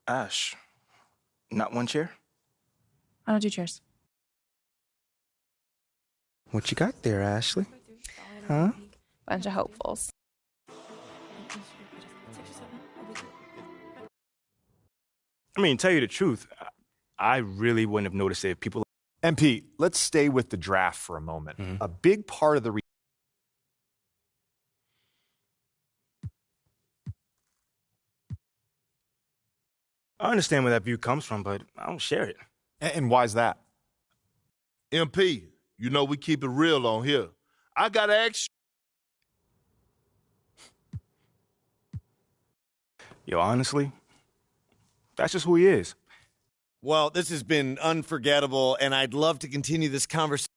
Ash, not one chair? I don't do chairs. What you got there, Ashley? Huh? Bunch of hopefuls. I mean, tell you the truth, I really wouldn't have noticed it if people... MP, let's stay with the draft for a moment. A big part of the... I understand where that view comes from, but I don't share it. And why's that? MP, you know we keep it real on here. I gotta ask you. Yo, honestly, that's just who he is. Well, this has been unforgettable, and I'd love to continue this conversation.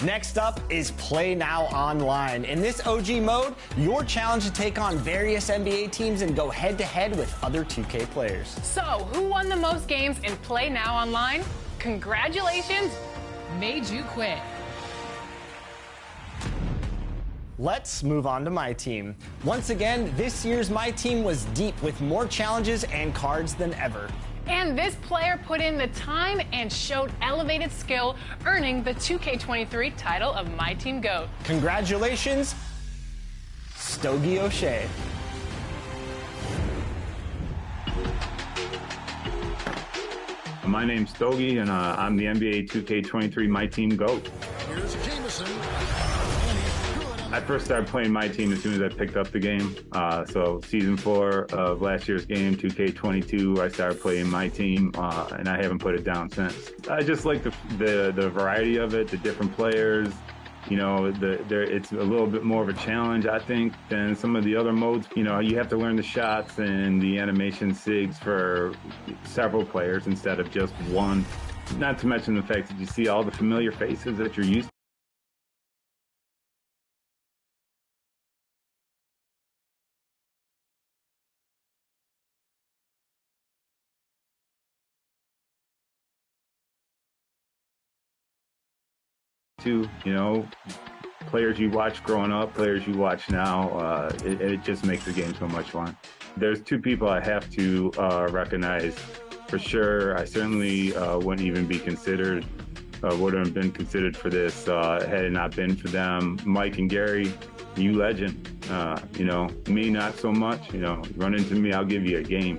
Next up is Play Now Online. In this OG mode, your challenge to take on various NBA teams and go head-to-head with other 2K players. So, who won the most games in Play Now Online? Congratulations, made you quit. Let's move on to my team. Once again, this year's My Team was deep with more challenges and cards than ever. And this player put in the time and showed elevated skill, earning the 2K23 title of My Team GOAT. Congratulations, Stogie O'Shea. My name's Stogie, and I'm the NBA 2K23 My Team GOAT. Here's Jameson. I first started playing My Team as soon as I picked up the game. So season 4 of last year's game, 2K22, I started playing My Team, and I haven't put it down since. I just like the variety of it, the different players. You know, it's a little bit more of a challenge, I think, than some of the other modes. You know, you have to learn the shots and the animation sigs for several players instead of just one. Not to mention the fact that you see all the familiar faces that you're used to. You know, players you watch growing up, players you watch now, it just makes the game so much fun. There's two people I have to recognize for sure. I certainly wouldn't even be considered, wouldn't have been considered for this had it not been for them. Mike and Gary, you legend. You know, me not so much. You know, run into me, I'll give you a game.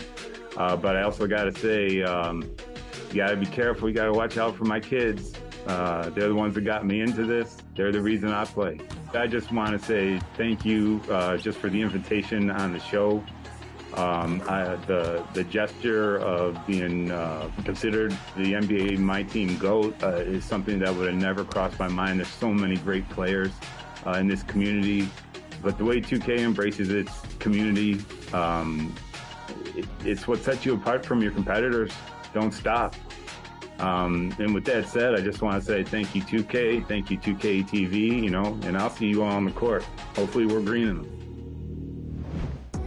But I also got to say, you got to be careful. You got to watch out for my kids. They're the ones that got me into this. They're the reason I play. I just want to say thank you just for the invitation on the show. The gesture of being considered the NBA My Team GOAT is something that would have never crossed my mind. There's so many great players in this community, but the way 2K embraces its community, it's what sets you apart from your competitors. Don't stop. And with that said, I just want to say thank you 2K, thank you 2K TV, you know, and I'll see you all on the court. Hopefully we're greening them.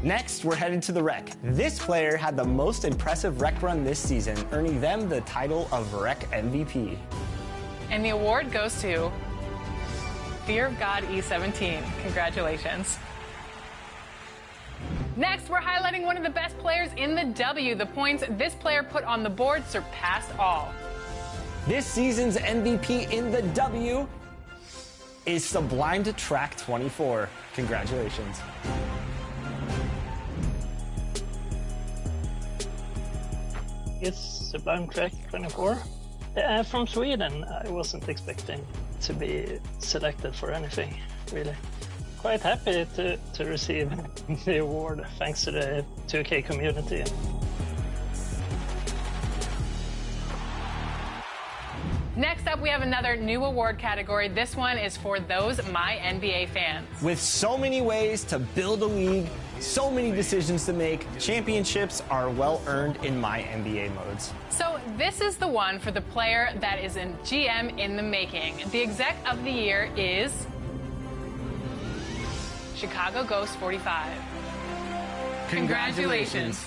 Next, we're headed to the Rec. This player had the most impressive Rec run this season, earning them the title of Rec MVP. And the award goes to Fear of God E17. Congratulations. Next, we're highlighting one of the best players in the W. The points this player put on the board surpassed all. This season's MVP in the W is Sublime to Track 24. Congratulations. It's Sublime Track 24. From Sweden, I wasn't expecting to be selected for anything, really. Quite happy to receive the award thanks to the 2K community. Next up, we have another new award category. This one is for those My NBA fans. With so many ways to build a league, so many decisions to make, championships are well earned in My NBA modes. So this is the one for the player that is in GM in the making. The exec of the year is Chicago Ghost 45. Congratulations.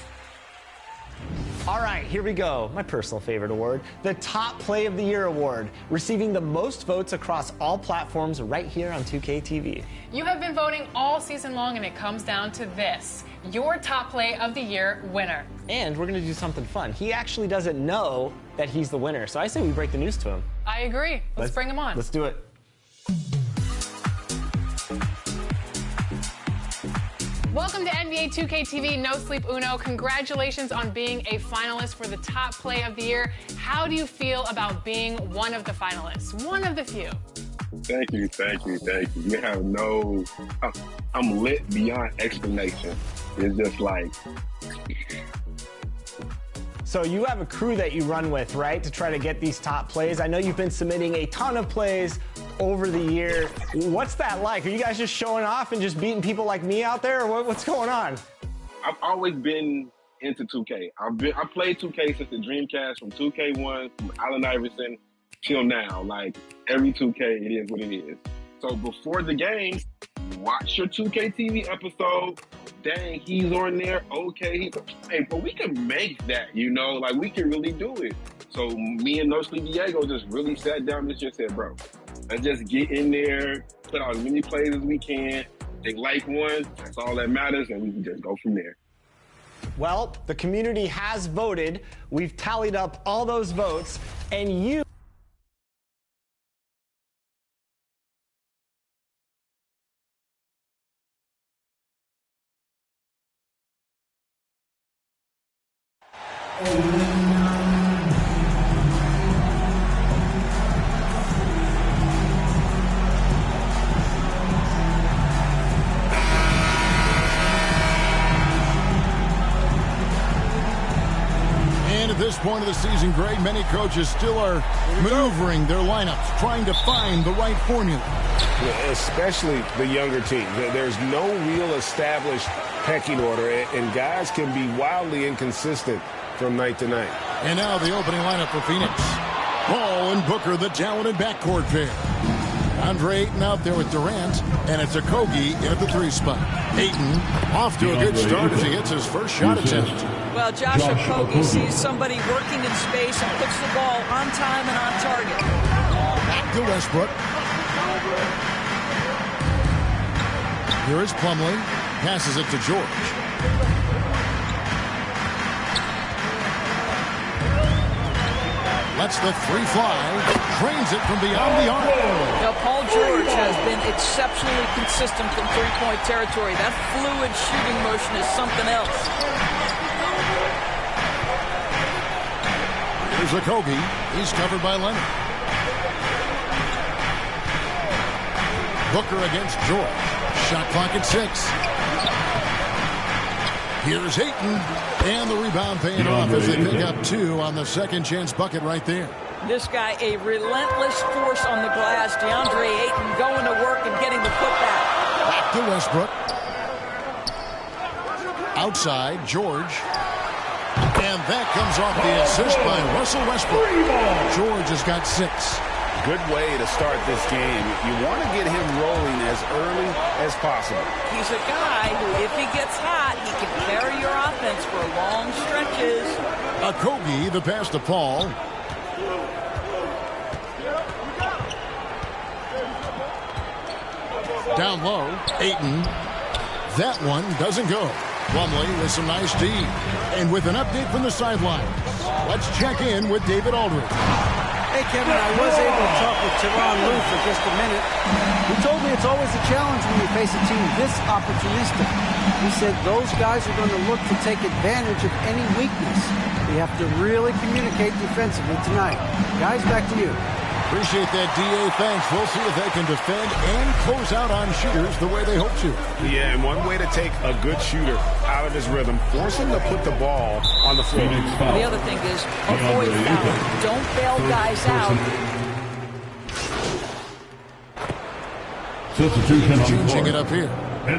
All right, here we go. My personal favorite award, the Top Play of the Year award, receiving the most votes across all platforms right here on 2K TV. You have been voting all season long, and it comes down to this: your Top Play of the Year winner. And we're going to do something fun. He actually doesn't know that he's the winner, so I say we break the news to him. I agree. Let's bring him on. Let's do it. Welcome to NBA 2K TV No Sleep Uno. Congratulations on being a finalist for the Top Play of the Year. How do you feel about being one of the finalists? One of the few. Thank you. You have no, I'm lit beyond explanation. It's just like. So you have a crew that you run with, right, to try to get these top plays. I know you've been submitting a ton of plays over the year. What's that like? Are you guys just showing off and just beating people like me out there, or what's going on? I've always been into 2K. I played 2K since the Dreamcast, from 2K1, from Allen Iverson till now. Like, every 2K, it is what it is. So before the game, watch your 2K TV episode. Dang, he's on there. Okay, hey, but we can make that, you know? Like, we can really do it. So me and No Sleep Diego just really sat down and just said, bro, let's just get in there, put out as many plays as we can. They like one, that's all that matters, and we can just go from there. Well, the community has voted. We've tallied up all those votes, and you... And at this point of the season, Greg, many coaches still are maneuvering their lineups, trying to find the right formula. Especially the younger teams. There's no real established pecking order, and guys can be wildly inconsistent from night to night. And now the opening lineup for Phoenix. Paul and Booker, the talented backcourt pair. Andre Ayton out there with Durant, and it's Okogie in at the 3 spot. Ayton off to a good start as he hits his first shot attempt. Well, Josh Okogie sees somebody working in space and puts the ball on time and on target. Back to Westbrook. Here is Plumlee. Passes it to George. Lets the 3 fly. Drains it from beyond the arc. Now, Paul George has been exceptionally consistent from three-point territory. That fluid shooting motion is something else. Here's Okogie. He's covered by Leonard. Booker against George. Shot clock at 6. Here's Ayton, and the rebound paying off as they pick up 2 on the second chance bucket right there. This guy, a relentless force on the glass. DeAndre Ayton going to work and getting the putback. Back to Westbrook. Outside, George. And that comes off the assist by Russell Westbrook. George has got 6. Good way to start this game. You want to get him rolling as early as possible. He's a guy who, if he gets hot, he can carry your offense for long stretches. Okogie, the pass to Paul. Down low, Ayton. That one doesn't go. Plumlee with some nice D. And with an update from the sideline, let's check in with David Aldridge. Hey, Kevin, I was able to talk with Tyronn Lue for just a minute. He told me it's always a challenge when you face a team this opportunistic. He said those guys are going to look to take advantage of any weakness. We have to really communicate defensively tonight. Guys, back to you. Appreciate that, D.A. Thanks. We'll see if they can defend and close out on shooters the way they hope to. Yeah, and one way to take a good shooter out of his rhythm, force him to put the ball on the floor. The other thing is avoid fouling. Don't bail guys out. Changing it up here.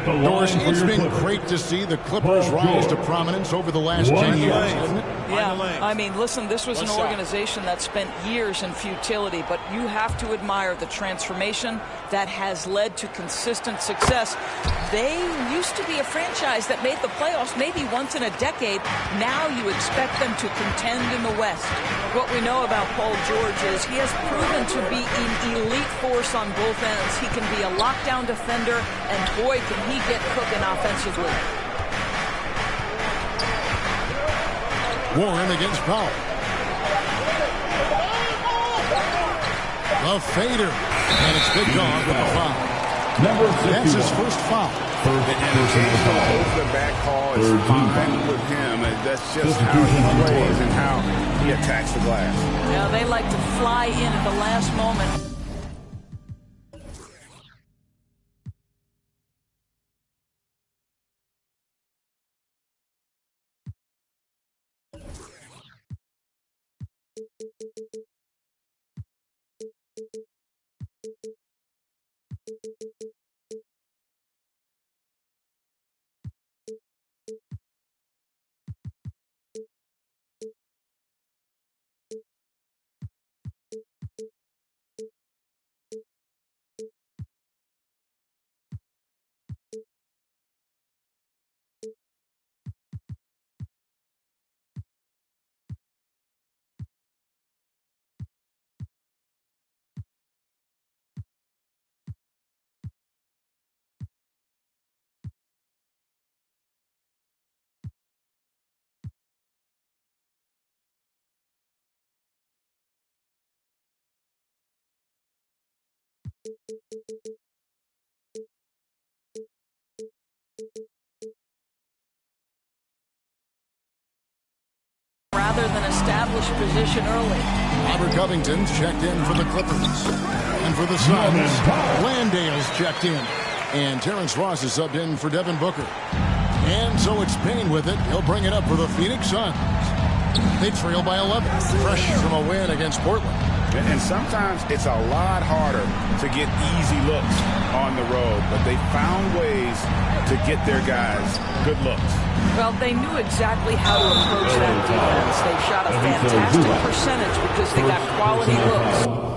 Doris, it's been great to see the Clippers rise to prominence over the last 10 years, hasn't it? Yeah, I mean, listen, this was an organization that spent years in futility, but you have to admire the transformation that has led to consistent success. They used to be a franchise that made the playoffs maybe once in a decade. Now you expect them to contend in the West. What we know about Paul George is he has proven to be an elite force on both ends. He can be a lockdown defender, and boy, can he get cooking offensively. Warren against Powell. The fader. And it's Big Dog with a foul. That's his first foul. And occasional over-the-back call is fine with him. And that's just how he plays and how he attacks the glass. Yeah, they like to fly in at the last moment. Rather than establish position early. Robert Covington's checked in for the Clippers. And for the Suns, Landale's checked in. And Terrence Ross is subbed in for Devin Booker. And so it's Payne with it. He'll bring it up for the Phoenix Suns. They trail by 11, fresh from a win against Portland. And sometimes it's a lot harder to get easy looks on the road, but they found ways to get their guys good looks. Well, they knew exactly how to approach that defense. They shot a fantastic percentage because they got quality looks.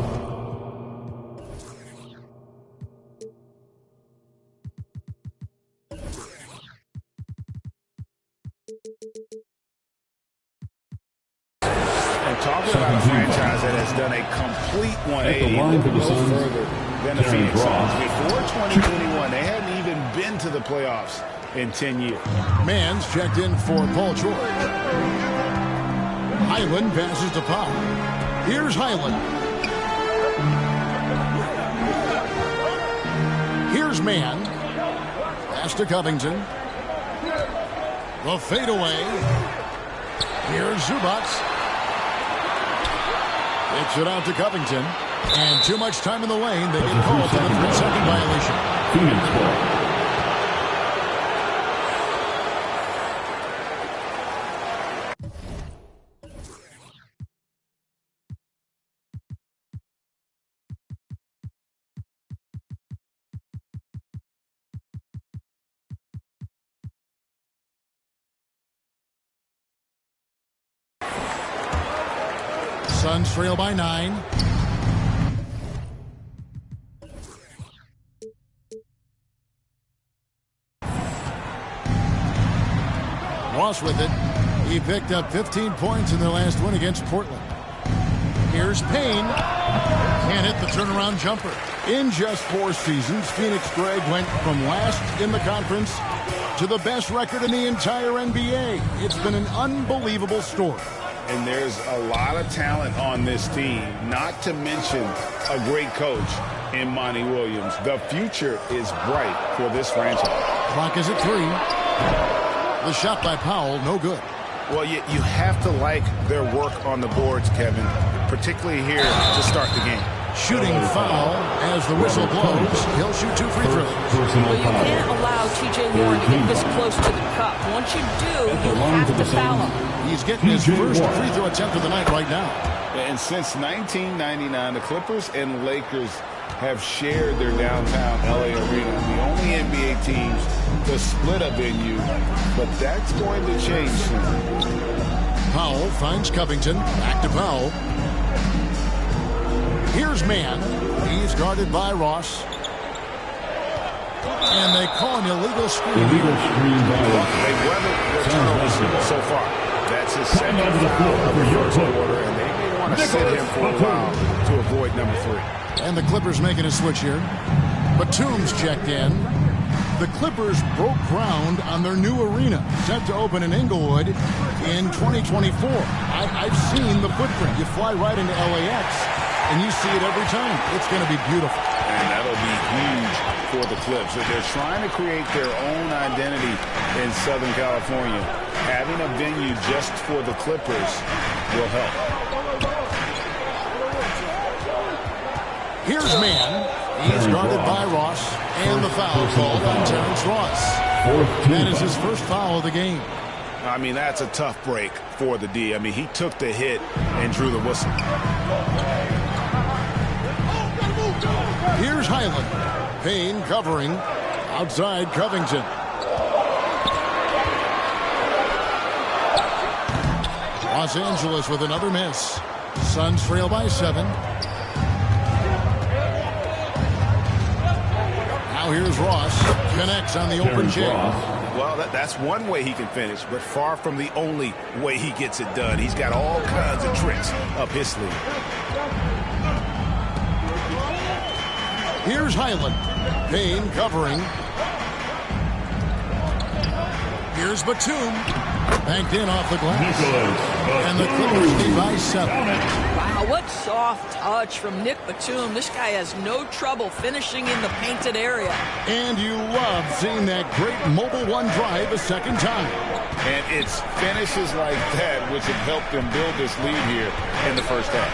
Talking about a franchise that has done a complete 180 no further than the Phoenix Suns. Before 2021, they hadn't even been to the playoffs in 10 years. Mann's checked in for Paul George. Highland passes to Powell. Here's Highland. Here's Mann. Pass to Covington. The fadeaway. Here's Zubats. It's it out to Covington. And too much time in the lane. They get called for the 3-second violation. Phoenix ball. Suns trail by 9. Ross with it. He picked up 15 points in their last win against Portland. Here's Payne. Can't hit the turnaround jumper. In just 4 seasons, Phoenix Greg went from last in the conference to the best record in the entire NBA. It's been an unbelievable story. And there's a lot of talent on this team, not to mention a great coach in Monty Williams. The future is bright for this franchise. Clock is at 3. The shot by Powell, no good. Well, you have to like their work on the boards, Kevin, particularly here to start the game. Shooting foul as the whistle blows. He'll shoot 2 free throws. Well, you can't allow T.J. Warren to get this close to the cup. Once you do, you have to foul him. He's getting his first free throw attempt of the night right now. And since 1999, the Clippers and Lakers have shared their downtown LA arena. The only NBA teams to split a venue, but that's going to change soon. Powell finds Covington. Back to Powell. Here's Mann. He's guarded by Ross. And they call an illegal screen. Illegal screen violation. They weathered their turnovers so far. That's his second foul of the first quarter, and they may want to sit him for a while to avoid number 3. And the Clippers making a switch here. Batum's checked in. The Clippers broke ground on their new arena, set to open in Inglewood in 2024. I've seen the footprint. You fly right into LAX, and you see it every time. It's going to be beautiful. And that'll be huge for the Clips. They're trying to create their own identity in Southern California. Having a venue just for the Clippers will help. Here's Mann. He's guarded by Ross. And the foul called on Terrence Ross. That is his first foul of the game. I mean, that's a tough break for the D. I mean, he took the hit and drew the whistle. Here's Highland. Payne covering. Outside Covington. Los Angeles with another miss. Suns trail by 7. Now here's Ross. Connects on the open J. Well, that's one way he can finish, but far from the only way he gets it done. He's got all kinds of tricks up his sleeve. Here's Highland. Payne covering. Here's Batum. Banked in off the glass. And the Clippers lead by 7. Wow, what soft touch from Nick Batum. This guy has no trouble finishing in the painted area. And you love seeing that great mobile one drive a second time. And it's finishes like that which have helped them build this lead here in the first half.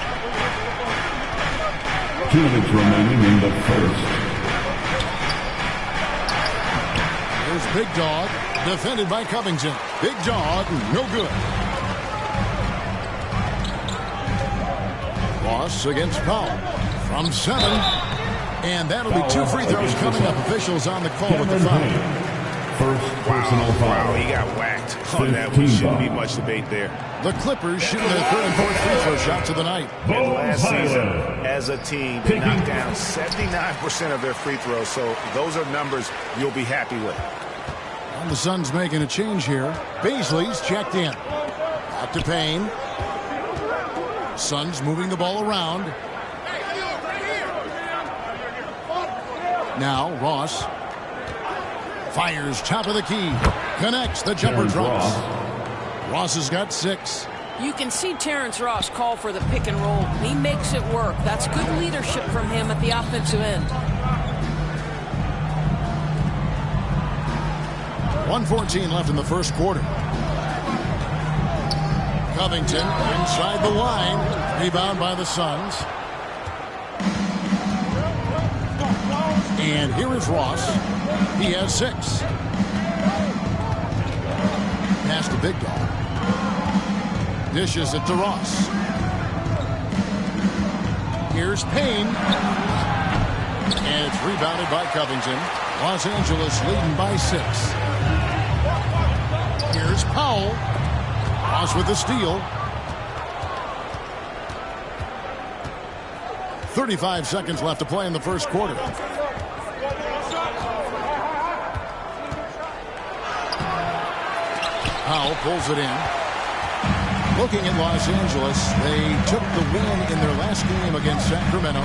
2 minutes remaining in the first. Here's Big Dog, defended by Covington. Big Dog, no good. Ross against Powell from 7. And that'll be 2 free throws coming up. Officials on the call with the foul. First personal foul. Wow, he got whacked on that one. Shouldn't be much debate there. The Clippers shooting their 3rd and 4th free throw shots of the night. And last season, as a team, they knocked down 79% of their free throws. So those are numbers you'll be happy with. And the Suns making a change here. Baisley's checked in. Out to Payne. Suns moving the ball around. Now Ross fires top of the key. Connects. The jumper drops. Ross has got 6. You can see Terrence Ross call for the pick and roll. He makes it work. That's good leadership from him at the offensive end. 1:14 left in the first quarter. Covington inside the line. Rebound by the Suns. And here is Ross. He has 6. Pass to Big Dog. Dishes it to Ross. Here's Payne. And it's rebounded by Covington. Los Angeles leading by 6. Here's Powell. Ross with the steal. 35 seconds left to play in the first quarter. Powell pulls it in. Looking at Los Angeles, they took the win in their last game against Sacramento.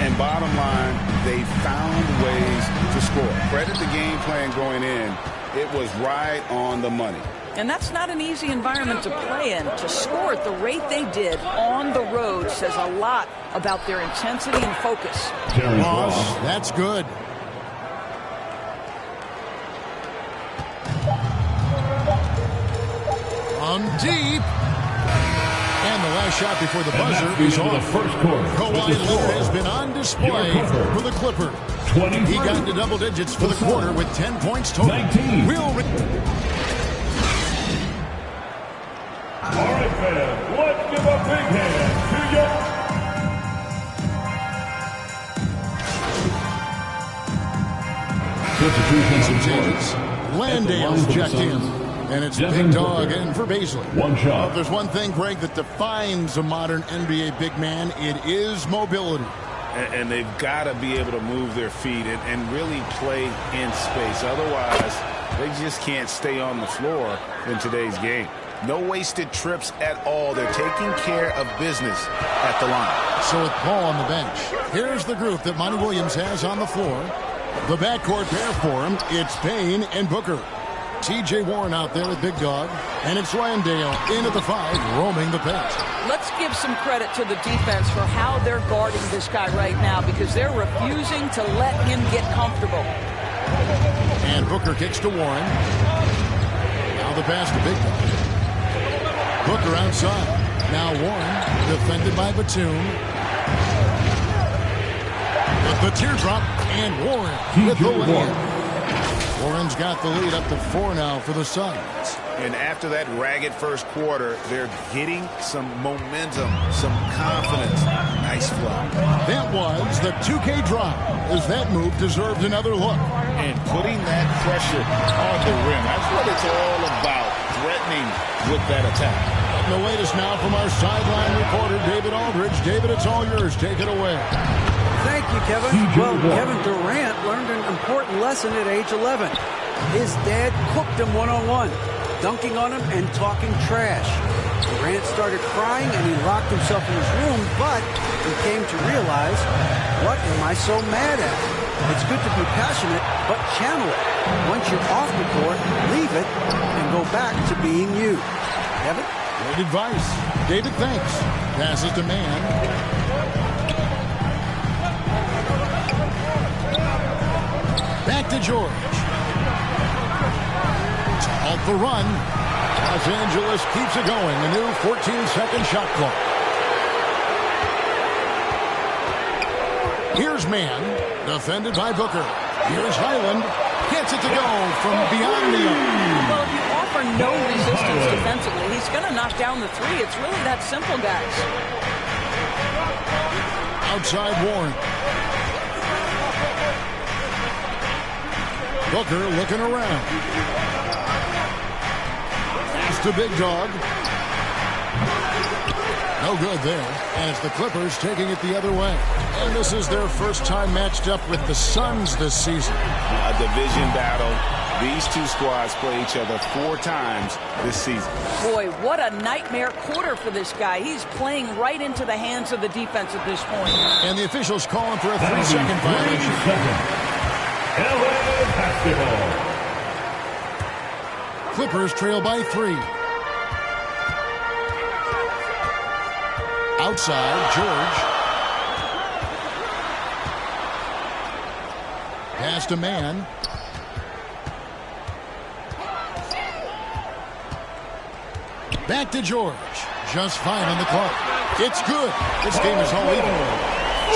And bottom line, they found ways to score. Credit the game plan going in. It was right on the money. And that's not an easy environment to play in. To score at the rate they did on the road says a lot about their intensity and focus. Ross, that's good. On deep. And the last shot before the buzzer is off. Kawhi Leonard has been on display for the Clippers. He got into double digits for the quarter with 10 points total. All right, fans, let's give a big hand to your... Some changes. Landale's checked in. And it's Big Dog in for Beasley. One shot. If there's one thing, Greg, that defines a modern NBA big man, it is mobility. And they've got to be able to move their feet and really play in space. Otherwise, they just can't stay on the floor in today's game. No wasted trips at all. They're taking care of business at the line. So with Paul on the bench, here's the group that Monty Williams has on the floor. The backcourt pair for him, it's Payne and Booker. T.J. Warren out there with Big Dog. And it's Landale in at the 5, roaming the paint. Let's give some credit to the defense for how they're guarding this guy right now, because they're refusing to let him get comfortable. And Booker kicks to Warren. Now the pass to Big Dog. Booker outside. Now Warren, defended by Batum. With the teardrop, and Warren with the lead. Warren's got the lead up to 4 now for the Suns. And after that ragged first quarter, they're getting some momentum, some confidence. Nice flow. That was the 2K drop, as that move deserved another look. And putting that pressure on the rim. That's what it's all about, threatening with that attack. And the latest now from our sideline reporter, David Aldridge. David, it's all yours. Take it away. Thank you, Kevin. Well, Kevin Durant learned an important lesson at age 11. His dad cooked him one-on-one, dunking on him and talking trash. Durant started crying and he locked himself in his room, but he came to realize, what am I so mad at? It's good to be passionate, but channel it. Once you're off the court, leave it and go back to being you. Kevin? Great advice. David, thanks. Passes to Man. Back to George. Off the run. Los Angeles keeps it going. A new 14-second shot clock. Here's Man. Defended by Booker. Here's Highland. Gets it to go from beyond the arc. Well, if you offer no resistance defensively, he's going to knock down the 3. It's really that simple, guys. Outside Warren. Booker looking around. Pass to Big Dog. No good there. And it's the Clippers taking it the other way. And this is their first time matched up with the Suns this season. A division battle. These two squads play each other 4 times this season. Boy, what a nightmare quarter for this guy. He's playing right into the hands of the defense at this point. And the officials calling for a 3-second violation. LA basketball. Clippers trail by 3. Outside, George. Pass to Man. Back to George. Just 5 on the clock. It's good. This game is all even.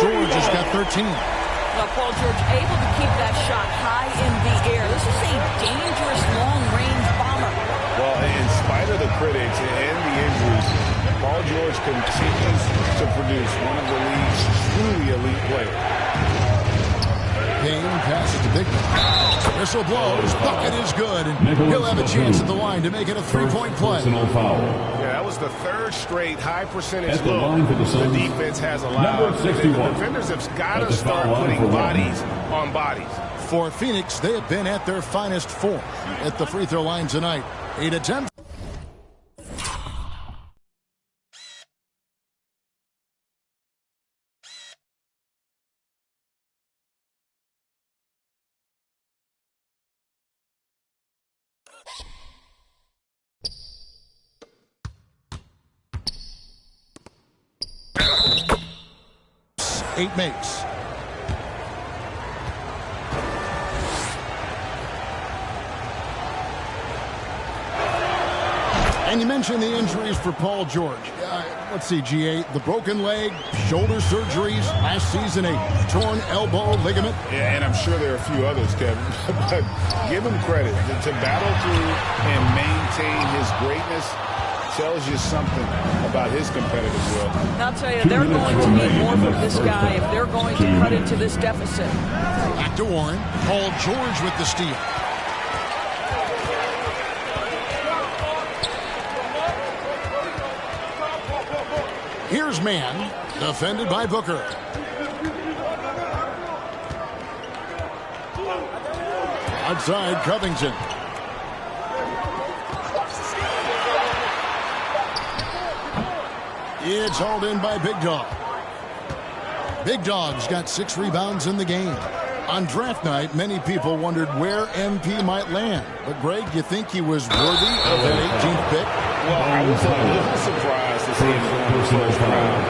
George has got 13. Now, Paul George able to keep that shot high in the air. This is a dangerous long-range bomber. Well, in spite of the critics and the injuries, Paul George continues to produce one of the league's truly elite players. Payne passes to Big Dog. Whistle blows. Bucket is good. And he'll have a chance at the line to make it a 3-point play. Yeah, that was the 3rd straight high-percentage look the defense has allowed. The defenders have got to start putting bodies on bodies. For Phoenix, they have been at their finest 4 at the free throw line tonight. 8 attempts. Eight makes. And you mentioned the injuries for Paul George. Let's see, G8, the broken leg, shoulder surgeries, last season a torn elbow ligament. Yeah, and I'm sure there are a few others, Kevin. But give him credit. To battle through and maintain his greatness tells you something about his competitive will. I'll tell you, they're going to need more from this guy if they're going to cut into this deficit. Back to Warren. Paul George with the steal. Here's man, defended by Booker. Outside Covington. It's hauled in by Big Dog. Big Dog's got 6 rebounds in the game. On draft night, many people wondered where MP might land. But, Greg, you think he was worthy of that 18th pick? Well, I was a little surprised to see him going the first round.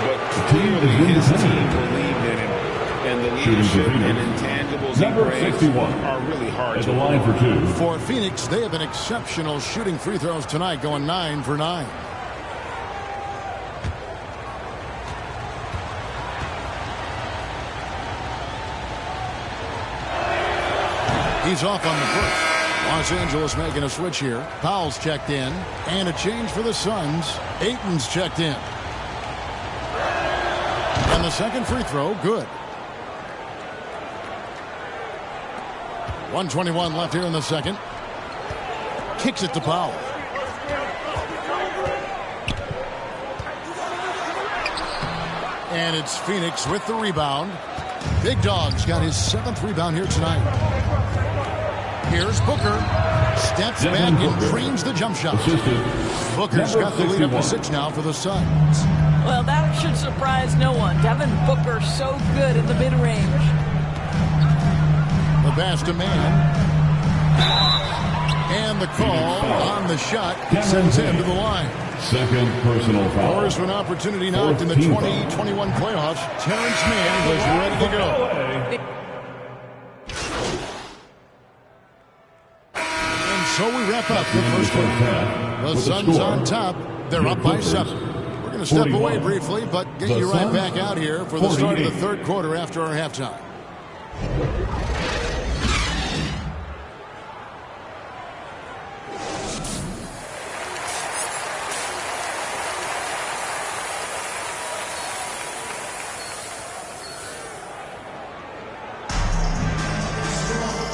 But clearly his team believed in him. And the leadership and intangibles he brings are really hard to line for 2. For Phoenix, they have been exceptional shooting free throws tonight, going 9 for 9. He's off on the first. Los Angeles making a switch here. Powell's checked in. And a change for the Suns. Ayton's checked in. And the second free throw, good. 1:21 left here in the second. Kicks it to Powell. And it's Phoenix with the rebound. Big Dog's got his 7th rebound here tonight. Here's Booker. Steps back and drains the jump shot. Booker's got the lead up to 6 now for the Suns. Well, that should surprise no one. Devin Booker so good in the mid-range. The pass to man. And the call on the shot sends him to the line. Second personal foul. Doors to an opportunity knocked in the 2021 playoffs. Terrence Mann was ready to go. And so we wrap up the first quarter. The Suns on top. They're up by 7. We're going to step away briefly, but get you right back out here for the start of the third quarter after our halftime.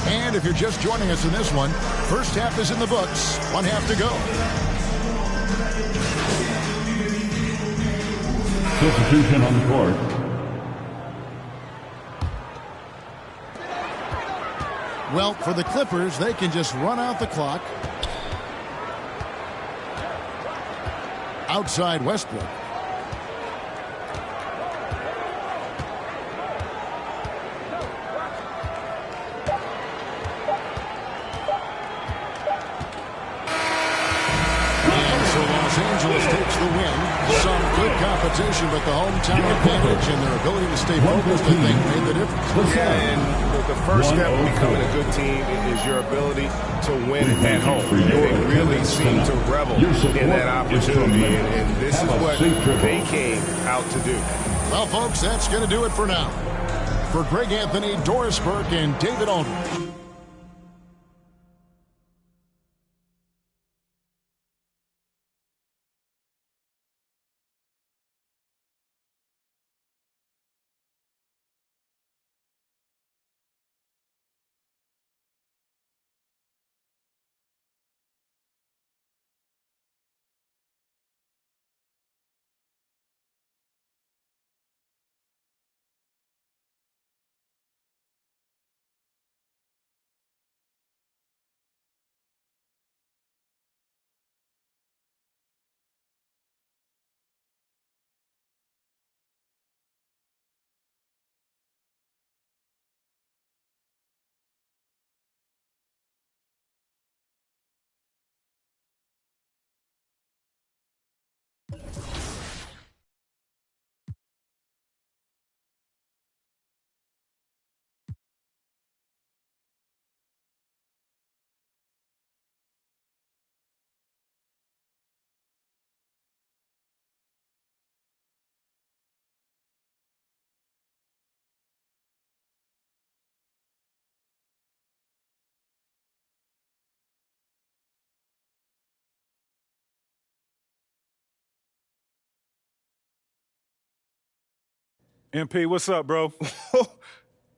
And if you're just joining us in this one, first half is in the books. 1 half to go. Substitution on the court. Well, for the Clippers, they can just run out the clock. Outside Westbrook. Takes the win. Some good competition, but the hometown advantage and their ability to stay focused, I think, made the difference. Yeah, and the first step of becoming a good team is your ability to win at home. They really seem to revel in that opportunity, and this is what they came out to do. Well, folks, that's going to do it for now. For Greg Anthony, Doris Burke, and David Aldridge. MP, what's up, bro?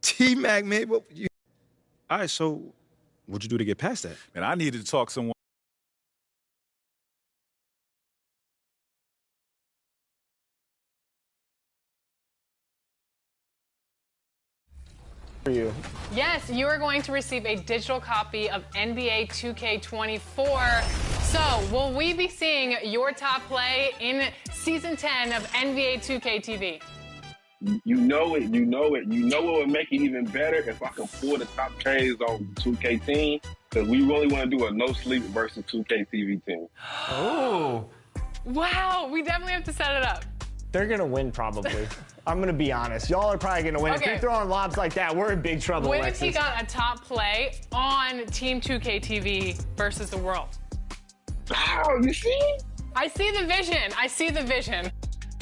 T-Mac, man. What you... All right, so what'd you do to get past that? And I needed to talk someone. for you. Yes, you are going to receive a digital copy of NBA 2K24. So, will we be seeing your top play in Season 10 of NBA 2K TV? You know it. You know it. You know what would make it even better if I could pull the top trades on 2K team, because we really want to do a no-sleep versus 2K TV team. Oh. Wow, we definitely have to set it up. They're going to win, probably. I'm going to be honest. Y'all are probably going to win. Okay. If you're throwing lobs like that, we're in big trouble, What Alexis. if he got a top play on Team 2K TV versus the world? Wow, you see? I see the vision. I see the vision.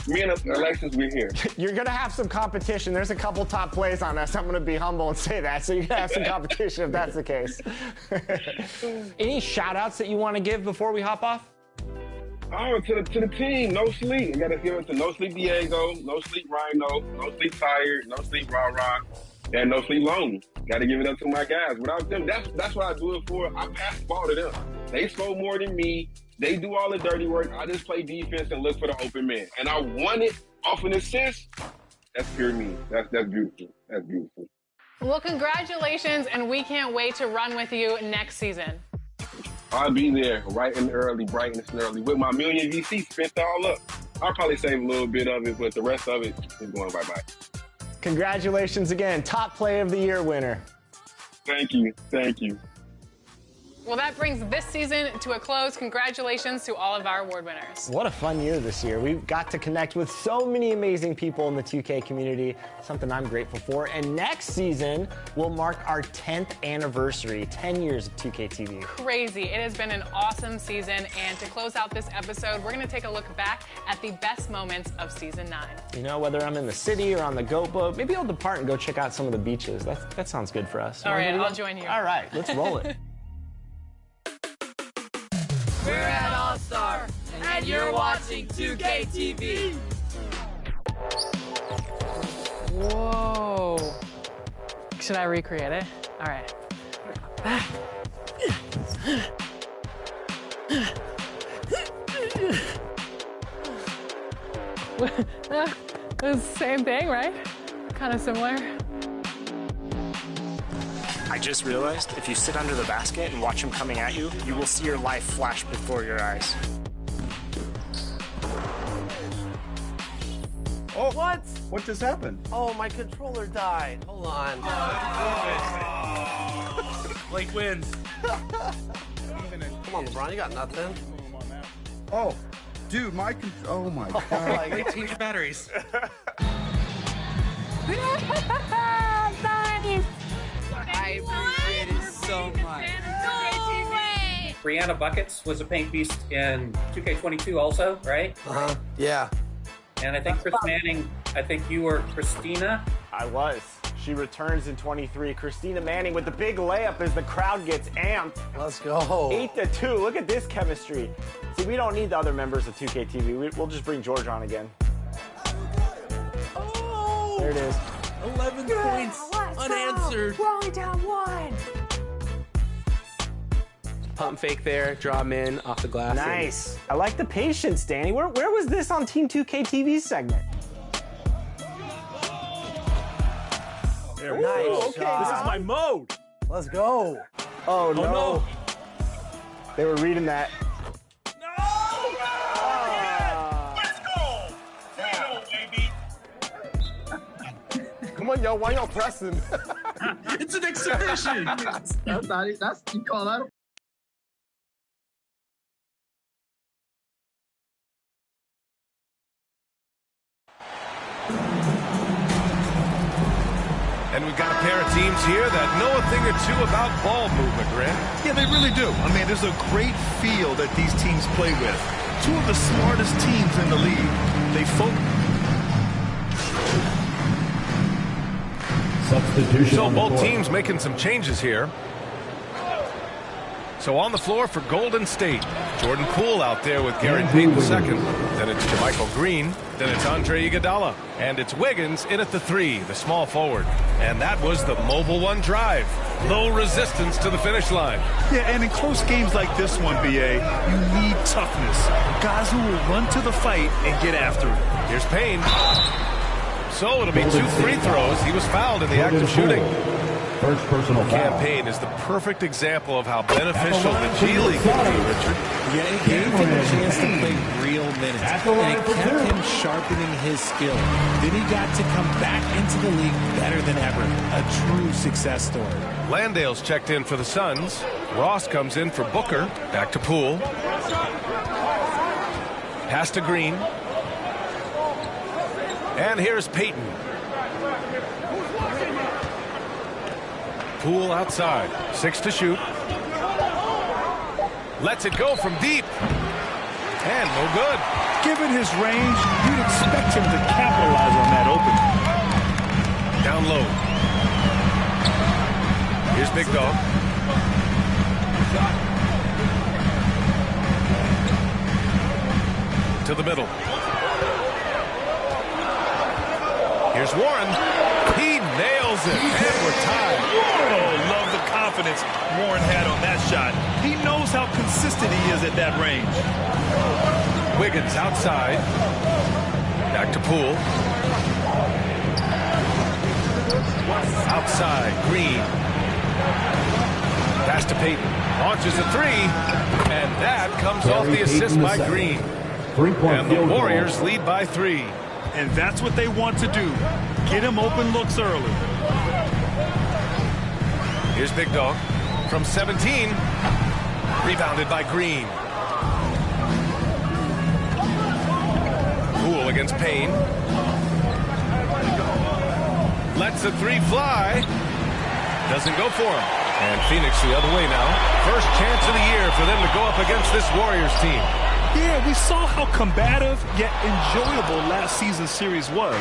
Me and Alexis, we're here. You're going to have some competition. There's a couple top plays on us. I'm going to be humble and say that. So you're going to have some competition if that's the case. Any shout-outs that you want to give before we hop off? Oh, to the team, no sleep. I got to give it to No Sleep Diego, No Sleep Rhino, No Sleep Tired, No Sleep Raw Rock, and No Sleep Lonely. Got to give it up to my guys. Without them, that's what I do it for. I pass the ball to them. They score more than me. They do all the dirty work. I just play defense and look for the open man. And I won it off an assist. That's pure me. That's beautiful. That's beautiful. Well, congratulations, and we can't wait to run with you next season. I'll be there right and early, bright and early. With my million VC spent all up. I'll probably save a little bit of it, but the rest of it is going bye-bye. Congratulations again. Top Play of the Year winner. Thank you. Thank you. Well, that brings this season to a close. Congratulations to all of our award winners. What a fun year this year. We got to connect with so many amazing people in the 2K community, something I'm grateful for. And next season will mark our 10th anniversary, 10 years of 2K TV. Crazy. It has been an awesome season. And to close out this episode, we're going to take a look back at the best moments of Season 9. You know, whether I'm in the city or on the goat boat, maybe I'll depart and go check out some of the beaches. That sounds good for us. All right, I'll join you. All right, let's roll it. We're at All-Star, and you're watching 2K TV. Whoa. Should I recreate it? All right. It's the same thing, right? Kind of similar. I just realized if you sit under the basket and watch him coming at you, you will see your life flash before your eyes. Oh, what just happened? Oh, my controller died. Hold on. Blake wins. Come on, LeBron, you got nothing. Oh, dude, oh my God. Blake, change your batteries. I appreciate it so much. Brianna Buckets was a paint beast in 2K22 also, right? Uh-huh, yeah. And I think Chris Manning, I think you were Christina. I was. She returns in 23. Christina Manning with the big layup as the crowd gets amped. Let's go. 8-2. Look at this chemistry. See, we don't need the other members of 2K TV. We'll just bring George on again. Oh! There it is. 11 points unanswered. We're only down 1. Pump fake there, draw him in off the glass. Nice. I like the patience, Danny. Where was this on Team 2K TV's segment? There we Nice. go. Okay, This is my mode. Let's go. Oh, no. no. They were reading that. Come on, yo, why y'all pressing? It's an exhibition. You call that? And we've got a pair of teams here that know a thing or two about ball movement, Grant. Yeah, they really do. I mean, there's a great feel that these teams play with. Two of the smartest teams in the league. They Substitution. So both teams making some changes here. So on the floor for Golden State, Jordan Poole out there with Gary Payton II. Then it's JaMychal Green. Then it's Andre Iguodala. And it's Wiggins in at the 3, the small forward. And that was the Mobile One drive. Low resistance to the finish line. Yeah, and in close games like this one, BA, you need toughness. Guys who will run to the fight and get after it. Here's Payne. So it'll be 2 free throws. He was fouled in the act of shooting. First personal foul. Campaign is the perfect example of how beneficial the G League can be, Richard. Yeah, it gave him a chance to play real minutes, and it kept him sharpening his skill. Then he got to come back into the league better than ever. A true success story. Landale's checked in for the Suns. Ross comes in for Booker. Back to Poole. Pass to Green. And here's Payton. Poole outside. 6 to shoot. Lets it go from deep. And no good. Given his range, you'd expect him to capitalize on that opening. Down low. Here's Big Dog. To the middle. Here's Warren. He nails it. And we're tied. Oh, love the confidence Warren had on that shot. He knows how consistent he is at that range. Wiggins outside. Back to Poole. Outside. Green. Pass to Payton. Launches a 3. And that comes off the assist by Green. And the Warriors lead by 3. And that's what they want to do. Get him open looks early. Here's Big Dog from 17. Rebounded by Green. Poole against Payne. Lets the 3 fly. Doesn't go for him. And Phoenix the other way now. First chance of the year for them to go up against this Warriors team. Yeah, we saw how combative yet enjoyable last season's series was.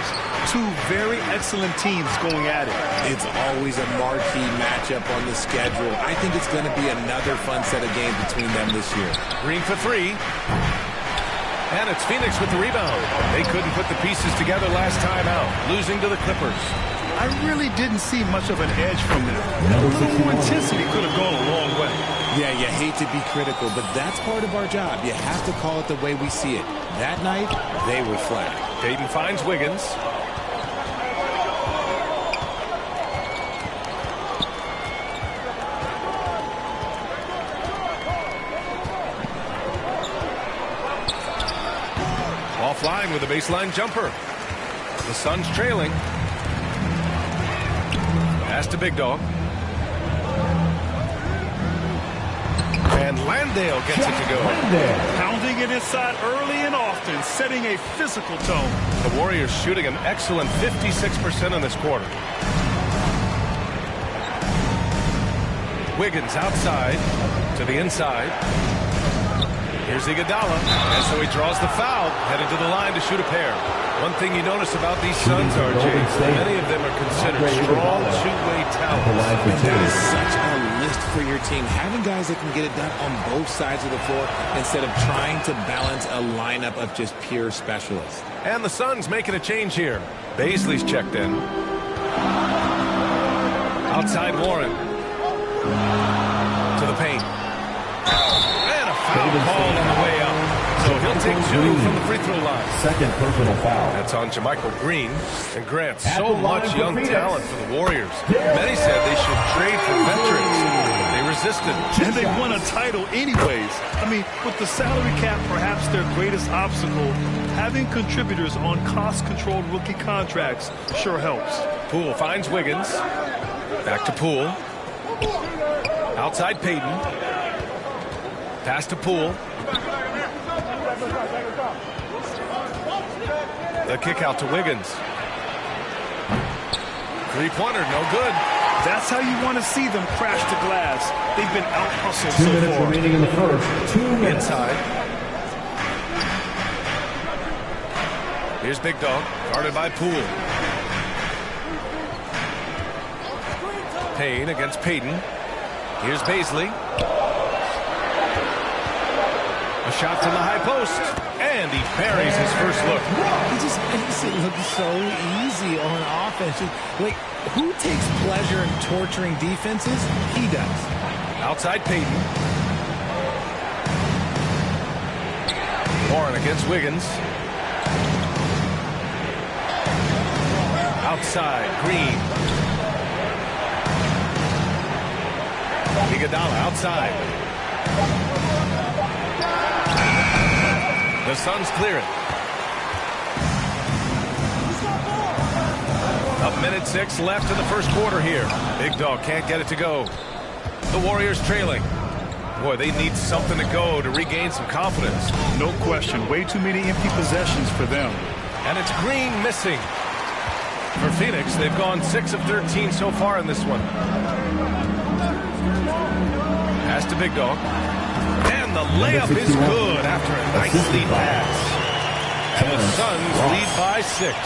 2 very excellent teams going at it. It's always a marquee matchup on the schedule. I think it's going to be another fun set of games between them this year. Green for 3. And it's Phoenix with the rebound. They couldn't put the pieces together last time out, losing to the Clippers. I really didn't see much of an edge from them. A little more intensity could have gone a long way. Yeah, you hate to be critical, but that's part of our job. You have to call it the way we see it. That night, they were flat. Payton finds Wiggins. Offline with a baseline jumper. The Suns trailing. Pass to Big Dog. And Landale gets it to go. Pounding it inside early and often, setting a physical tone. The Warriors shooting an excellent 56% in this quarter. Wiggins outside to the inside. Here's Iguodala, and so he draws the foul, headed to the line to shoot a pair. One thing you notice about these Suns, RJ, many of them are considered strong two-way talents. And that is such a list for your team. Having guys that can get it done on both sides of the floor instead of trying to balance a lineup of just pure specialists. And the Suns making a change here. Baisley's checked in. Outside Warren. To the paint. And a foul called on the way up. So he'll take 2 from the free throw line. Second personal foul. That's on JaMychal Green. And Grant, so much young talent for the Warriors. Many said they should trade for veterans. They resisted. And they won a title anyways. I mean, with the salary cap perhaps their greatest obstacle, having contributors on cost-controlled rookie contracts sure helps. Poole finds Wiggins. Back to Poole. Outside Payton. Pass to Poole. The kick out to Wiggins. Three-pointer, no good. That's how you want to see them crash the glass. They've been out-hustled 2 so minutes far. remaining in the first. 2 minutes. Inside. Here's Big Dog, guarded by Poole. Payne against Payton. Here's Baisley. A shot from the high post. And he buries his first look. He just makes it look so easy on offense. Like, who takes pleasure in torturing defenses? He does. Outside Payton. Warren against Wiggins. outside. Green. Iguodala outside. The Suns clear it. 1:06 left in the first quarter here. Big Dog can't get it to go. The Warriors trailing. Boy, they need something to go to regain some confidence. No question. Way too many empty possessions for them. And it's Green missing. For Phoenix, they've gone 6 of 13 so far in this one. Pass to Big Dog. And the layup is good after a nice lead pass. And the Suns lead by 6.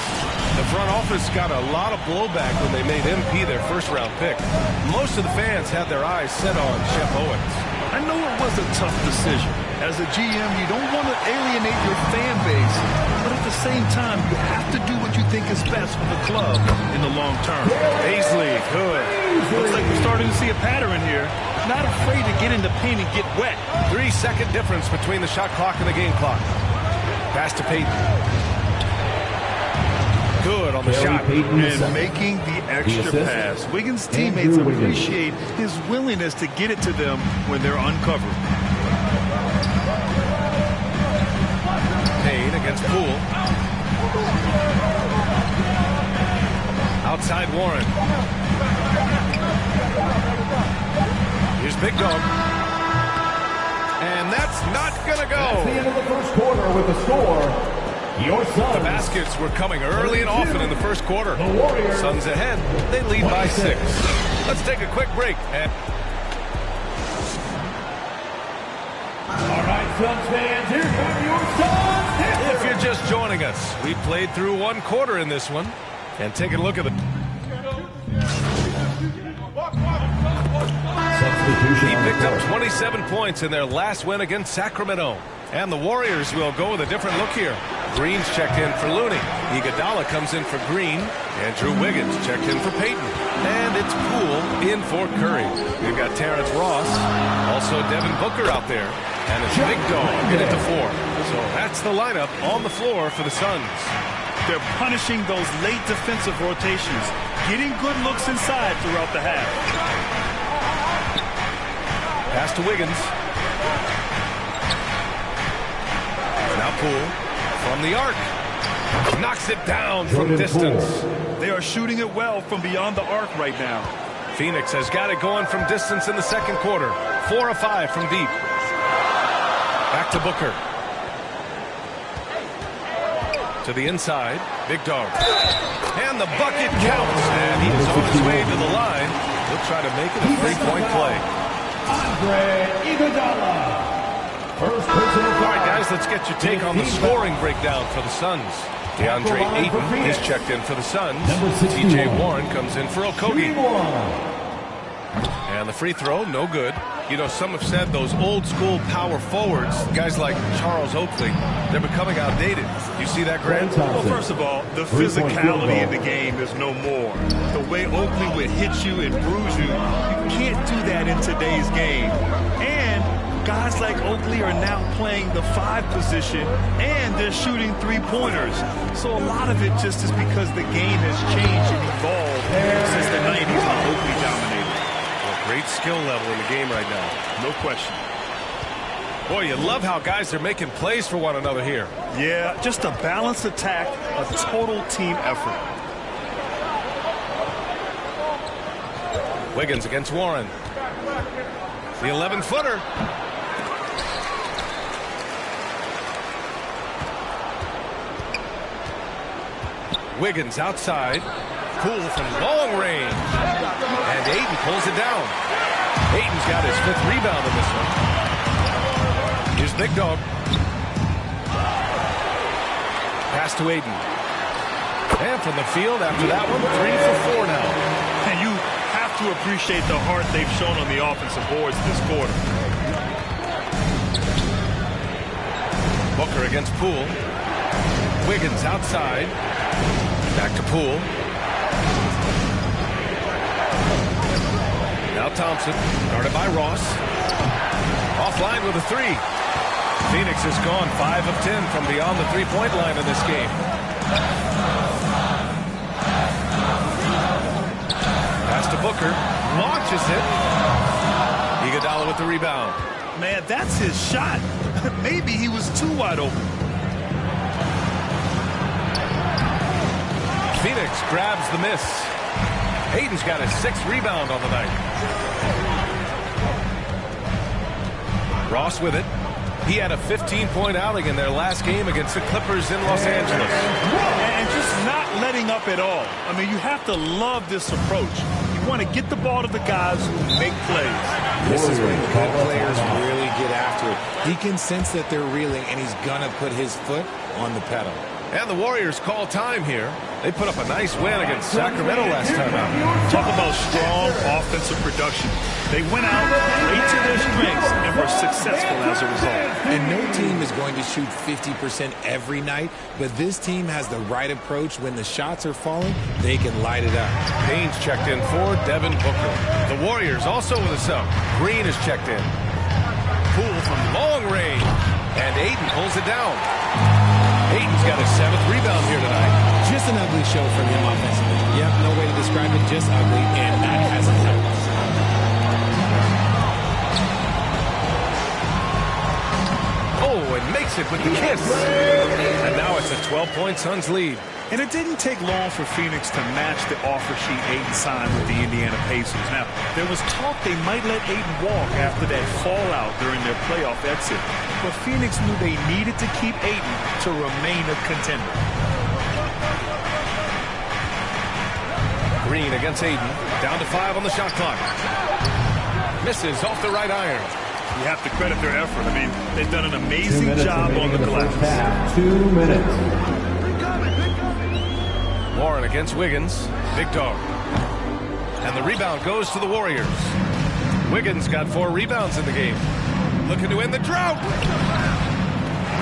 The front office got a lot of blowback when they made MP their first-round pick. Most of the fans had their eyes set on Chef Owens. I know it was a tough decision. As a GM, you don't want to alienate your fan base, but at the same time, you have to do what you think is best for the club in the long term. Paisley, good. Looks like we're starting to see a pattern here. Not afraid to get in the paint and get wet. 3-second difference between the shot clock and the game clock. Pass to Peyton. Good on the shot. And making the extra pass. Wiggins' teammates appreciate his willingness to get it to them when they're uncovered. Payne against Poole. Outside Warren. Here's Big Dog. And that's not going to go. At the end of the first quarter with the score, your Suns. The baskets were coming early and often in the first quarter. The Warriors. Suns ahead. They lead by 6. Let's take a quick break. And all right, Suns fans, here come your Suns. if you're just joining us, we played through 1 quarter in this one. And take a look at the... He picked up 27 points in their last win against Sacramento. And the Warriors will go with a different look here. Green's checked in for Looney. Iguodala comes in for Green. Andrew Wiggins checked in for Peyton. And it's Poole in for Curry. We've got Terrence Ross. Also Devin Booker out there. And it's Big Dog in at the 4. So that's the lineup on the floor for the Suns. They're punishing those late defensive rotations. Getting good looks inside throughout the half. Pass to Wiggins. Now Poole from the arc. Knocks it down from distance. They are shooting it well from beyond the arc right now. Phoenix has got it going from distance in the second quarter. 4 of 5 from deep. Back to Booker. To the inside. Big Dog. And the bucket counts. And he is on his way to the line. He'll try to make it a 3-point play. Andre Iguodala. First personal foul. All right, guys, let's get your take on the scoring breakdown for the Suns. DeAndre Ayton is checked in for the Suns. TJ Warren comes in for Okogie. And the free throw, no good. You know, some have said those old school power forwards, guys like Charles Oakley, they're becoming outdated. You see that, Grant? Well, first of all, the physicality in the game is no more. The way Oakley would hit you and bruise you, you can't do that in today's game. And guys like Oakley are now playing the 5 position, and they're shooting 3-pointers. So a lot of it just is because the game has changed and evolved since the 90s when Oakley dominated. Great skill level in the game right now. No question. Boy, you love how guys are making plays for one another here. Yeah, just a balanced attack, a total team effort. Wiggins against Warren. The 11-footer. Wiggins outside. Poole from long range. And Ayton pulls it down. Ayton's got his 5th rebound in this one. Here's Big Dog. Pass to Ayton. And from the field after that one, 3 for 4 now. And you have to appreciate the heart they've shown on the offensive boards this quarter. Booker against Poole. Wiggins outside. Back to Poole. Now Thompson, guarded by Ross. Offline with a 3. Phoenix has gone 5 of 10 from beyond the 3-point line in this game. to Booker. Launches it. Iguodala with the rebound. Man, that's his shot. Maybe he was too wide open. Phoenix grabs the miss. Hayden's got his 6th rebound on the night. Ross with it. He had a 15-point outing in their last game against the Clippers in Los Angeles. And just not letting up at all. I mean, you have to love this approach. You want to get the ball to the guys who make plays. This is when good players really get after it. He can sense that they're reeling, and he's going to put his foot on the pedal. And the Warriors call time here. They put up a nice win against Sacramento last time out. Talk about strong offensive production. They went out, played to their strengths, and were successful as a result. And no team is going to shoot 50% every night, but this team has the right approach. When the shots are falling, they can light it up. Payne's checked in for Devin Booker. The Warriors also with a sub. Green is checked in. Poole from long range. And Ayton pulls it down. Ayton's got his 7th rebound here tonight. Just an ugly show from him offensively. Yep, no way to describe it, just ugly, and that hasn't helped. Oh, and makes it with the kiss. And now it's a 12-point Suns lead. And it didn't take long for Phoenix to match the offer sheet Ayton signed with the Indiana Pacers. Now, there was talk they might let Ayton walk after that fallout during their playoff exit. But Phoenix knew they needed to keep Ayton to remain a contender. Green against Ayton. Down to 5 on the shot clock. Misses off the right iron. You have to credit their effort. I mean, they've done an amazing job on the glass. 2 minutes. Warren against Wiggins. Big dog. And the rebound goes to the Warriors. Wiggins got 4 rebounds in the game. Looking to end the drought.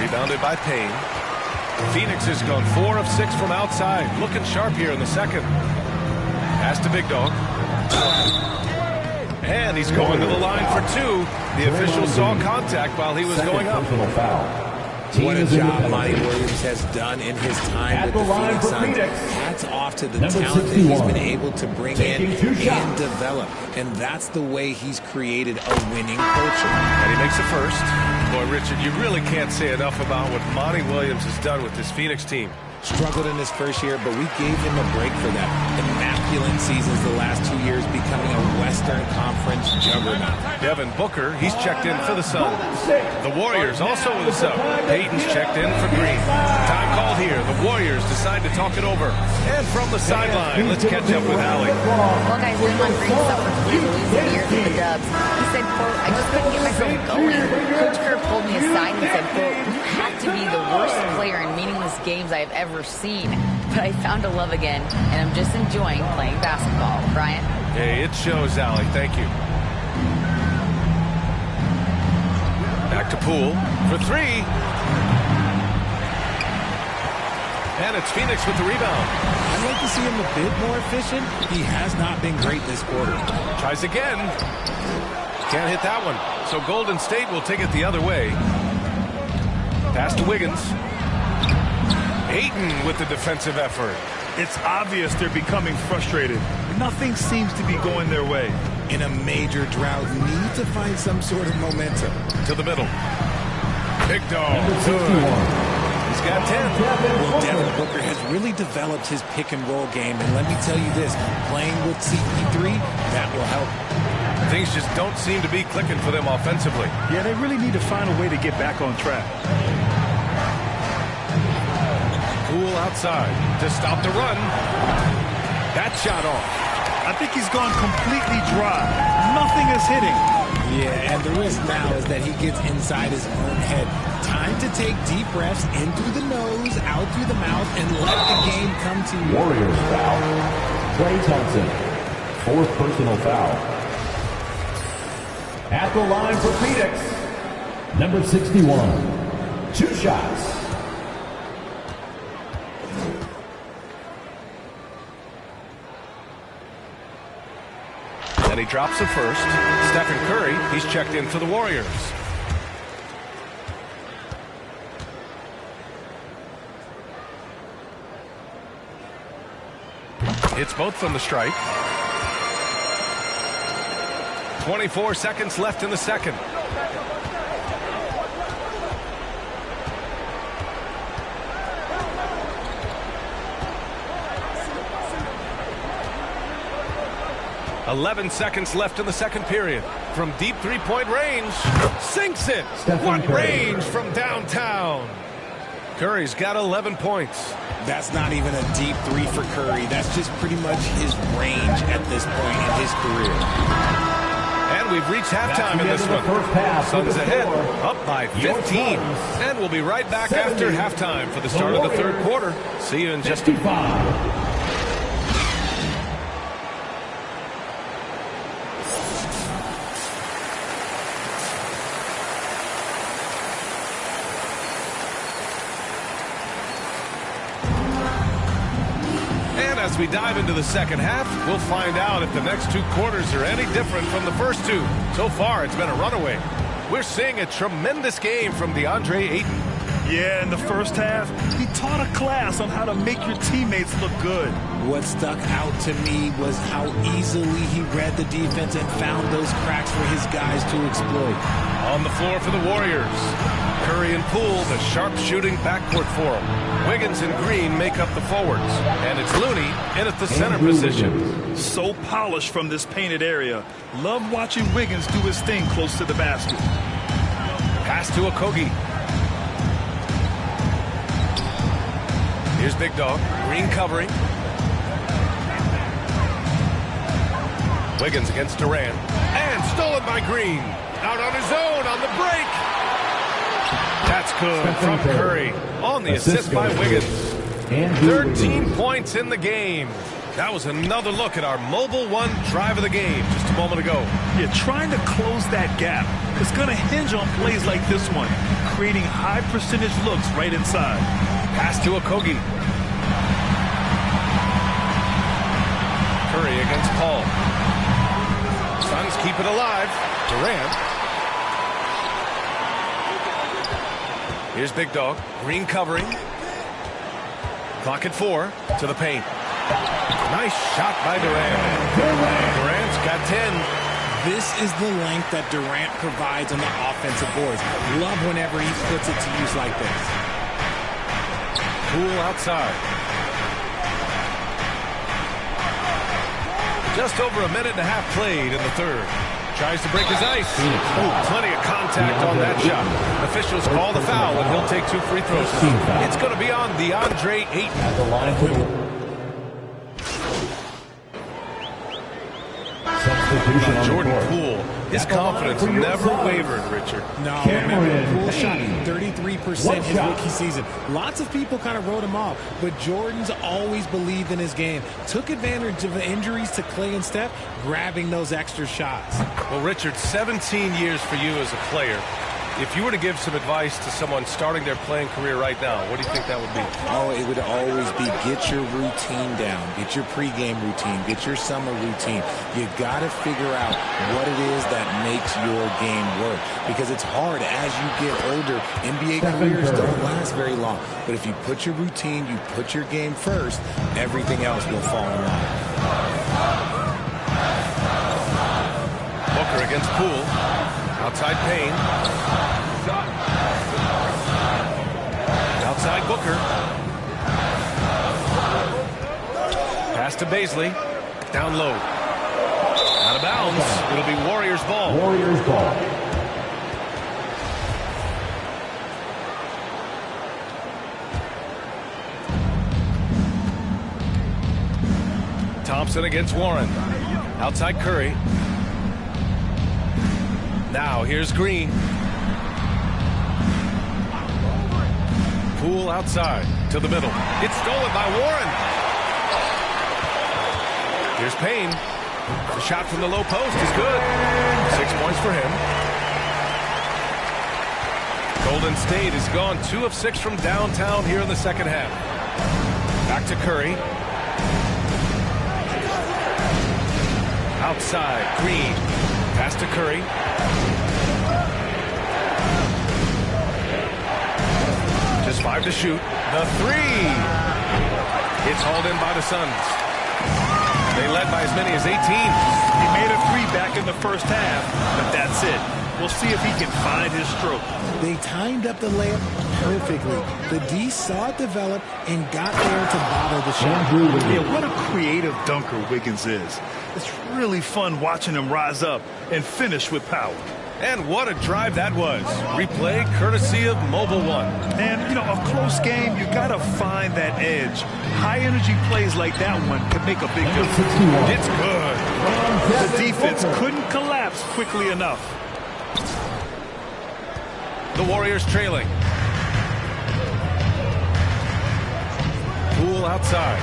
Rebounded by Payne. Phoenix has gone 4 of 6 from outside. Looking sharp here in the second. Pass to Big Dog. And he's going to the line for 2. The official saw contact while he was going up. What a job Monty Williams has done in his time with the Phoenix Suns. Hats off to the talent that he's been able to bring in and develop. And that's the way he's created a winning culture. And he makes the first. Boy, Richard, you really can't say enough about what Monty Williams has done with this Phoenix team. Struggled in his first year, but we gave him a break for that. Immaculate seasons the last 2 years, becoming a Western Conference juggernaut. Devin Booker, he's checked in for the Suns. The Warriors also with a sub. Payton's checked in for Green. Time called here. The Warriors decide to talk it over. And from the sideline, let's catch up with Allie. Well, guys, Draymond Green suffered from losing years for the Dubs. He said, quote, I just couldn't get myself going. Coach Kerr pulled me aside and said, quote, you have to be the worst player in meaningless games I have ever seen. But I found a love again, and I'm just enjoying playing basketball. Brian? Hey, it shows, Allie. Thank you. Back to Poole for 3. And it's Phoenix with the rebound. I'd like to see him a bit more efficient. He has not been great this quarter. Tries again. Can't hit that one. So Golden State will take it the other way. Pass to Wiggins. Ayton with the defensive effort. It's obvious they're becoming frustrated. Nothing seems to be going their way. In a major drought, need to find some sort of momentum. To the middle. Big dog. Good. He's got 10. Well, Devin Booker has really developed his pick and roll game. And let me tell you this, playing with CP3, that will help. Things just don't seem to be clicking for them offensively. Yeah, they really need to find a way to get back on track. Poole outside to stop the run. That shot off. I think he's gone completely dry. Nothing is hitting. Yeah, and the risk now is that he gets inside his own head. Time to take deep breaths in through the nose, out through the mouth, and let the game come to you. Warriors foul. Klay Thompson, 4th personal foul. At the line for Phoenix, number 61. 2 shots. And he drops the first. Stephen Curry, he's checked in for the Warriors. It's both from the stripe. 24 seconds left in the second. .11 seconds left in the second period. From deep three-point range, sinks it. What range from downtown? Curry's got 11 points. That's not even a deep three for Curry. That's just pretty much his range at this point in his career. And we've reached halftime in this one. Suns ahead, up by 15. And we'll be right back after halftime for the start of the third quarter. See you in just a minute. As we dive into the second half, we'll find out if the next two quarters are any different from the first two. So far, it's been a runaway. We're seeing a tremendous game from DeAndre Ayton. Yeah, in the first half, he taught a class on how to make your teammates look good. What stuck out to me was how easily he read the defense and found those cracks for his guys to exploit. On the floor for the Warriors, Curry and Poole, the sharp-shooting backcourt for him. Wiggins and Green make up the forwards. And it's Looney in at the center position. So polished from this painted area. Love watching Wiggins do his thing close to the basket. Pass to Okogie. Here's Big Dog. Green covering. Wiggins against Durant. And stolen by Green. Out on his own on the break. That's good from Curry on the assist by Wiggins. 13 points in the game. That was another look at our Mobile One drive of the game just a moment ago. Yeah, trying to close that gap is going to hinge on plays like this one, creating high percentage looks right inside. Pass to Okogie. Curry against Paul. Suns keep it alive. Durant. Here's Big Dog. Green covering. Clock at 4 to the paint. Nice shot by Durant. Durant's got 10. This is the length that Durant provides on the offensive boards. Love whenever he puts it to use like this. Poole outside. Just over a minute and a half played in the third. Tries to break his ice. Ooh, plenty of contact on that shot. Officials call the foul, and he'll take 2 free throws. It's going to be on DeAndre Ayton. Jordan Poole, his confidence never wavered, Richard. No, remember, Poole shot 33% his rookie season. Lots of people kind of wrote him off, but Jordan's always believed in his game. Took advantage of the injuries to Clay and Steph, grabbing those extra shots. Well, Richard, 17 years for you as a player. If you were to give some advice to someone starting their playing career right now, what do you think that would be? Oh, it would always be get your routine down. Get your pregame routine. Get your summer routine. You got to figure out what it is that makes your game work. Because it's hard as you get older. NBA careers don't last very long. But if you put your routine, you put your game first, everything else will fall in line. Booker against Poole. Outside Payne. Outside Booker. Pass to Baisley. Down low. Out of bounds. It'll be Warriors ball. Warriors ball. Thompson against Warren. Outside Curry. Now here's Green. Poole outside to the middle. It's stolen by Warren. Here's Payne. The shot from the low post is good. 6 points for him. Golden State has gone 2 of 6 from downtown here in the second half. Back to Curry. Outside, Green. Pass to Curry. Just 5 to shoot. The 3. It's hauled in by the Suns. They led by as many as 18. He made a 3 back in in the first half, but that's it. We'll see if he can find his stroke. They timed up the layup perfectly. The D saw it develop and got there to bother the shot. Yeah, what a creative dunker Wiggins is. It's really fun watching him rise up and finish with power. And what a drive that was. Replay courtesy of Mobile One. And, you know, a close game, you got to find that edge. High-energy plays like that one can make a big difference. It's good. The defense couldn't collapse quickly enough. The Warriors trailing. Poole outside.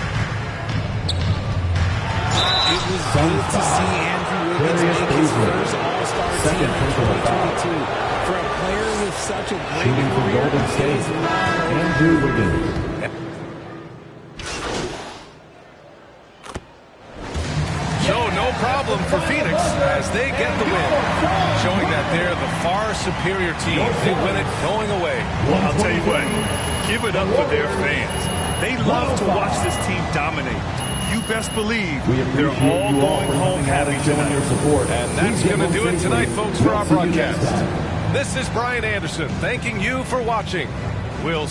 It was good to see Andrew Wiggins make his first All-Star team in 2022. For a player with such a great career, Golden State, Andrew Wiggins. So no problem for Phoenix as they get the win, showing that they're the far superior team. They win it going away. Well, I'll tell you what, give it up for their fans. They love to watch this team dominate. You best believe they're all going home happy tonight. And that's going to do it tonight, folks, for our broadcast. This is Brian Anderson thanking you for watching. We'll